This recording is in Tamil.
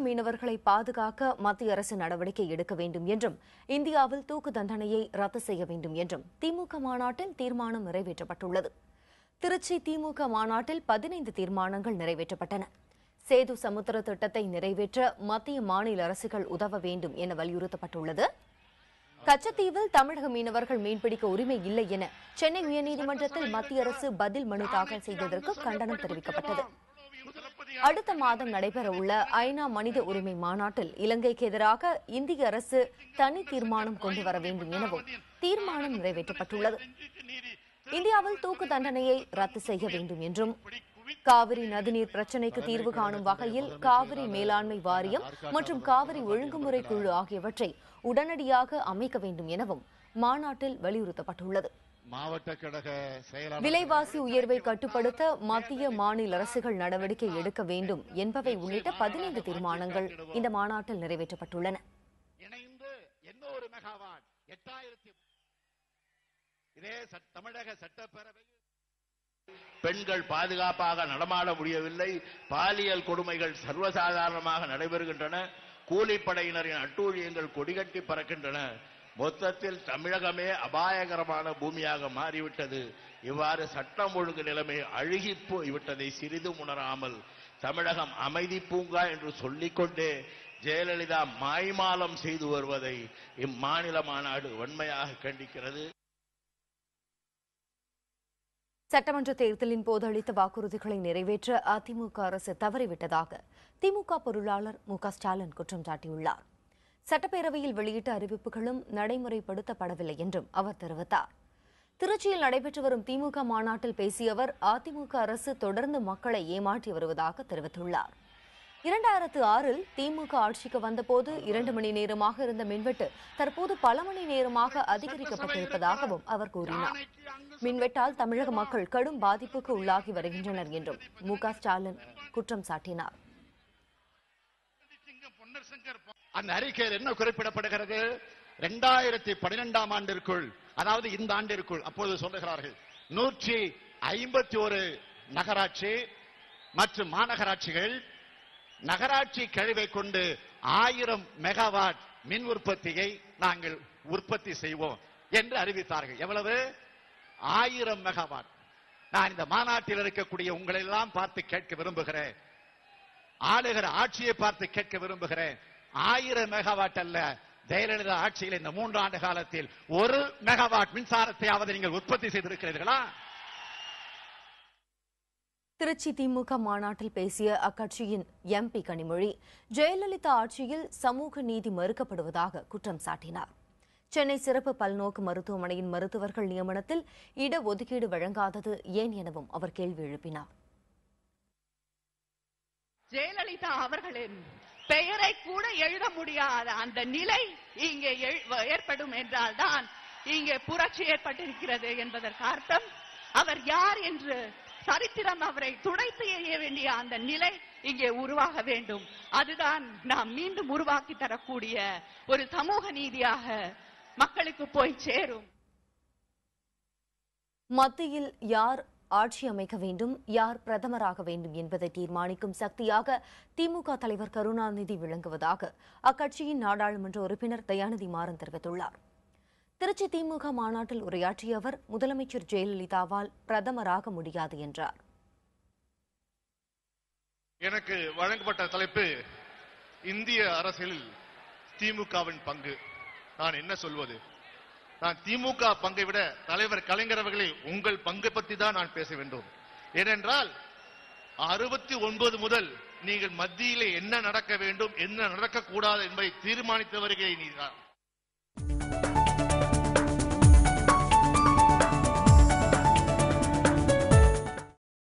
மீனவர்களை பாதுகாக்க மத்திய அரசு நடவடிக்கை எடுக்க வேண்டும் என்றும் இந்தியாவில் தூக்கு தண்டனையை ரத்து செய்ய வேண்டும் என்றும் திமுக மாநாட்டில் தீர்மானம் நிறைவேற்றப்பட்டுள்ளது. திருச்சி திமுக மாநாட்டில் 15 தீர்மானங்கள் நிறைவேற்றப்பட்டன. சேது சமுத்திர திட்டத்தை நிறைவேற்ற மத்திய மாநில அரசுகள் உதவ வேண்டும் என வலியுறுத்தப்பட்டுள்ளது. கச்சத்தீவில் தமிழக மீனவர்கள் மீன்பிடிக்க உரிமை இல்லை என சென்னை உயர்நீதிமன்றத்தில் மத்திய அரசு பதில் மனு தாக்கல் செய்ததற்கு கண்டனம் தெரிவிக்கப்பட்டது. அடுத்த மாதம் நடைபெறவுள்ள ஐநா மனித உரிமை மாநாட்டில் இலங்கைக்கு எதிராக இந்திய அரசு தனி தீர்மானம் கொண்டு வர வேண்டும் எனவும் தீர்மானம் நிறைவேற்றப்பட்டுள்ளது. இந்தியாவில் தூக்கு தண்டனையை ரத்து செய்ய வேண்டும் என்றும் காவிரி நதிநீர் பிரச்சினைக்கு தீர்வு காணும் வகையில் காவிரி மேலாண்மை வாரியம் மற்றும் காவிரி ஒழுங்குமுறை குழு ஆகியவற்றை உடனடியாக அமைக்க வேண்டும் எனவும் மாநாட்டில் வலியுறுத்தப்பட்டுள்ளது. மாவட்ட கழக செயலாளர் விலைவாசி உயர்வை கட்டுப்படுத்த மத்திய மாநில அரசுகள் நடவடிக்கை எடுக்க வேண்டும் என்பவை உள்ளிட்ட 15 தீர்மானங்கள் இந்த மாநாட்டில் நிறைவேற்றப்பட்டுள்ளன. தமிழக சட்டப்பேரவை பெண்கள் பாதுகாப்பாக நடமாட முடியவில்லை. பாலியல் கொடுமைகள் சர்வசாதாரணமாக நடைபெறுகின்றன. கூலிப்படையினரின் அட்டூழியங்கள் கொடிகட்டி பறக்கின்றன. மொத்தத்தில் தமிழகமே அபாயகரமான பூமியாக மாறிவிட்டது. இவ்வாறு சட்டம் ஒழுங்கு நிலைமை அழுகி போய்விட்டதை சிறிதும் உணராமல் தமிழகம் அமைதி பூங்கா என்று சொல்லிக்கொண்டே ஜெயலலிதா மாய்மாலம் செய்து வருவதை இம்மாநில மாநாடு வன்மையாக கண்டிக்கிறது. சட்டமன்ற தேர்தலின் போது அளித்த வாக்குறுதிகளை நிறைவேற்ற அதிமுக அரசு தவறிவிட்டதாக திமுக பொருளாளர் மு.க.ஸ்டாலின் குற்றம் சாட்டியுள்ளார். சட்டப்பேரவையில் வெளியிட்ட அறிவிப்புகளும் நடைமுறைப்படுத்தப்படவில்லை என்றும் அவர் தெரிவித்தார். திருச்சியில் நடைபெற்று வரும் திமுக மாநாட்டில் பேசிய அவர் அதிமுக அரசு தொடர்ந்து மக்களை ஏமாற்றி வருவதாக தெரிவித்துள்ளார். 2006இல் திமுக ஆட்சிக்கு வந்தபோது 2 மணி நேரமாக இருந்த மின்வெட்டு தற்போது பல மணி நேரமாக அதிகரிக்கப்பட்டிருப்பதாகவும் அவர் கூறினார். மின்வெட்டால் தமிழக மக்கள் கடும் பாதிப்புக்கு உள்ளாகி வருகின்றனர் என்றும் மு.க.ஸ்டாலின் குற்றம் சாட்டினார். அந்த அறிக்கையில் என்ன குறிப்பிடப்படுகிறது? 2012ஆம் ஆண்டிற்குள், அதாவது இந்த ஆண்டிற்குள், அப்போது சொல்லுகிறார்கள் 151 நகராட்சி மற்றும் மாநகராட்சிகள் நகராட்சி கழிவை கொண்டு 1000 மெகாவாட் மின் உற்பத்தியை நாங்கள் உற்பத்தி செய்வோம் என்று அறிவித்தார்கள். எவ்வளவு? 1000 மெகாவாட். நான் இந்த மாநாட்டில் இருக்கக்கூடிய உங்களை எல்லாம் பார்த்து கேட்க விரும்புகிறேன். ஆளுகிற ஆட்சியை பார்த்து கேட்க விரும்புகிறேன். 1000 மெகாவாட் அல்ல, ஜெயலலிதா ஆட்சியில் இந்த 3 ஆண்டு காலத்தில் 1 மெகாவாட் மின்சாரத்தையாவது நீங்கள் உற்பத்தி செய்திருக்கிறீர்களா? திருச்சி திமுக மாநாட்டில் பேசிய அக்கட்சியின் எம்பி கனிமொழி ஜெயலலிதா ஆட்சியில் சமூக நீதி மறுக்கப்படுவதாக குற்றம் சாட்டினார். சென்னை சிறப்பு பல்நோக்கு மருத்துவமனையின் மருத்துவர்கள் நியமனத்தில் இடஒதுக்கீடு வழங்காதது ஏன் எனவும் அவர் கேள்வி எழுப்பினார். ஜெயலலிதா அவர்களின் பெயரை கூட எழுத முடியாத அந்த நிலை இங்கே ஏற்படும் என்றால்தான் இங்கே புரட்சி ஏற்பட்டிருக்கிறது என்பதற்கு அர்த்தம். அவர் யார் என்று சரித்திரம் அவரை துடைத்து எறிய வேண்டிய அந்த நிலை இங்கே உருவாக வேண்டும். அதுதான் நாம் மீண்டும் உருவாக்கி தரக்கூடிய ஒரு சமூக நீதியாக மக்களுக்கு போய் சேரும். மத்தியில் யார் ஆட்சி அமைக்க வேண்டும், யார் பிரதமராக வேண்டும் என்பதை தீர்மானிக்கும் சக்தியாக திமுக தலைவர் கருணாநிதி விளங்குவதாக அக்கட்சியின் நாடாளுமன்ற உறுப்பினர் தயாநிதி மாறன் தெரிவித்துள்ளார். திருச்சி திமுக மாநாட்டில் உரையாற்றிய அவர் முதலமைச்சர் ஜெயலலிதாவால் பிரதமராக முடியாது என்றார். எனக்கு வழங்கப்பட்ட தலைப்பு இந்திய அரசியலில் திமுகவின் பங்கு. நான் என்ன சொல்வது? நான் திமுக பங்கை விட தலைவர் கலைஞர் அவர்களே உங்கள் பங்கை பற்றி தான் நான் பேச வேண்டும். ஏனென்றால் 69 முதல் நீங்கள் மத்தியிலே என்ன நடக்க வேண்டும், என்ன நடக்கக்கூடாது என்பதை தீர்மானித்தவர்களே நீதான்.